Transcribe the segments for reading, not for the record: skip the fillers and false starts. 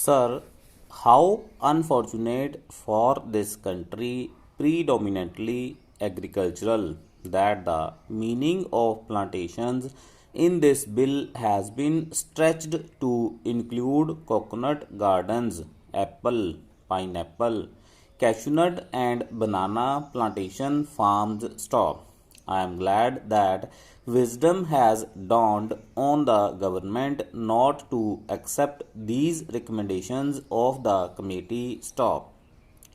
Sir, how unfortunate for this country, predominantly agricultural, that the meaning of plantations in this bill has been stretched to include coconut gardens, apple, pineapple, cashew nut, and banana plantation farms. Stop. I am glad that wisdom has dawned on the government not to accept these recommendations of the committee. Stop.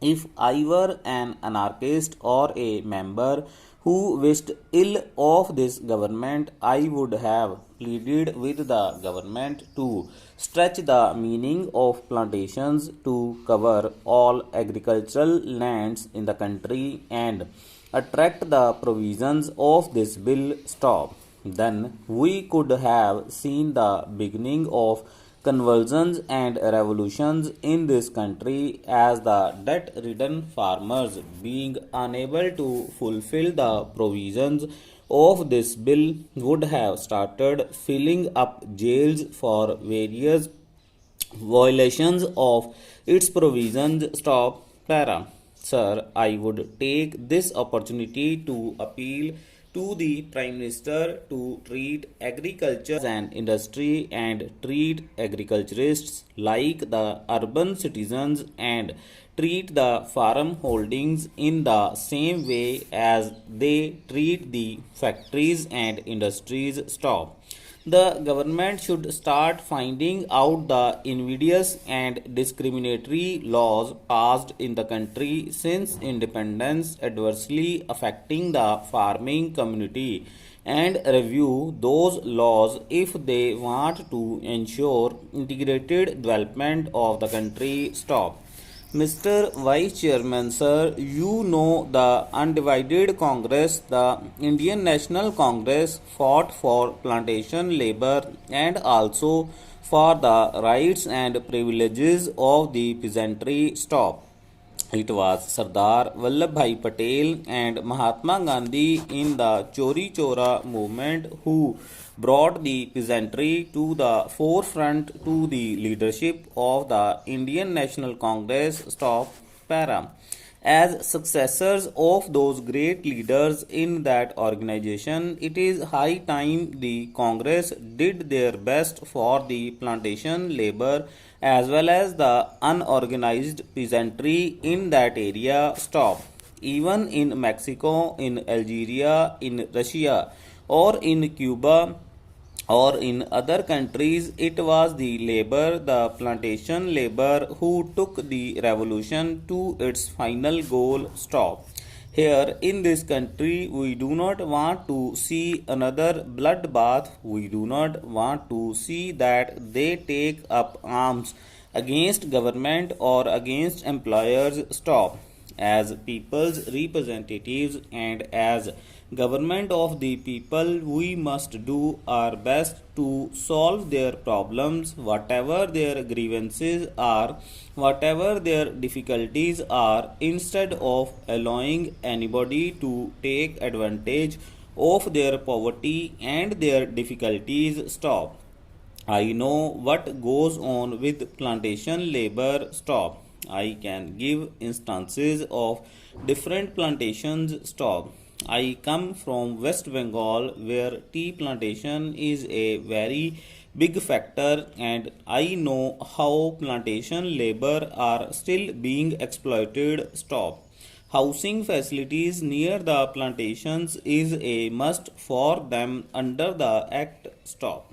If I were an anarchist or a member who wished ill of this government, I would have pleaded with the government to stretch the meaning of plantations to cover all agricultural lands in the country and attract the provisions of this bill. Stop. Then we could have seen the beginning of convulsions and revolutions in this country as the debt ridden farmers, being unable to fulfill the provisions of this bill, would have started filling up jails for various violations of its provisions. Stop. Para. Sir, I would take this opportunity to appeal to the Prime Minister to treat agriculture as an industry and treat agriculturists like the urban citizens and treat the farm holdings in the same way as they treat the factories and industries. Stop. The government should start finding out the invidious and discriminatory laws passed in the country since independence adversely affecting the farming community and review those laws if they want to ensure integrated development of the country. Stop. Mr. Vice Chairman, sir, you know the undivided Congress, the Indian National Congress, fought for plantation labor and also for the rights and privileges of the peasantry. Stop. It was Sardar Vallabhbhai Patel and Mahatma Gandhi in the Chori Chora movement who brought the peasantry to the forefront to the leadership of the Indian National Congress. Stop. Para. As successors of those great leaders in that organization, it is high time the Congress did their best for the plantation labor as well as the unorganized peasantry in that area. Stop. Even in Mexico, in Algeria, in Russia, or in Cuba, or in other countries, it was the labor, the plantation labor, who took the revolution to its final goal. Stop. Here in this country, we do not want to see another bloodbath. We do not want to see that they take up arms against government or against employers. Stop. As people's representatives and as government of the people, we must do our best to solve their problems, whatever their grievances are, whatever their difficulties are, instead of allowing anybody to take advantage of their poverty and their difficulties. Stop. I know what goes on with plantation labor. Stop. I can give instances of different plantations. Stop. I come from West Bengal where tea plantation is a very big factor and I know how plantation labor are still being exploited. Stop. Housing facilities near the plantations is a must for them under the act. Stop.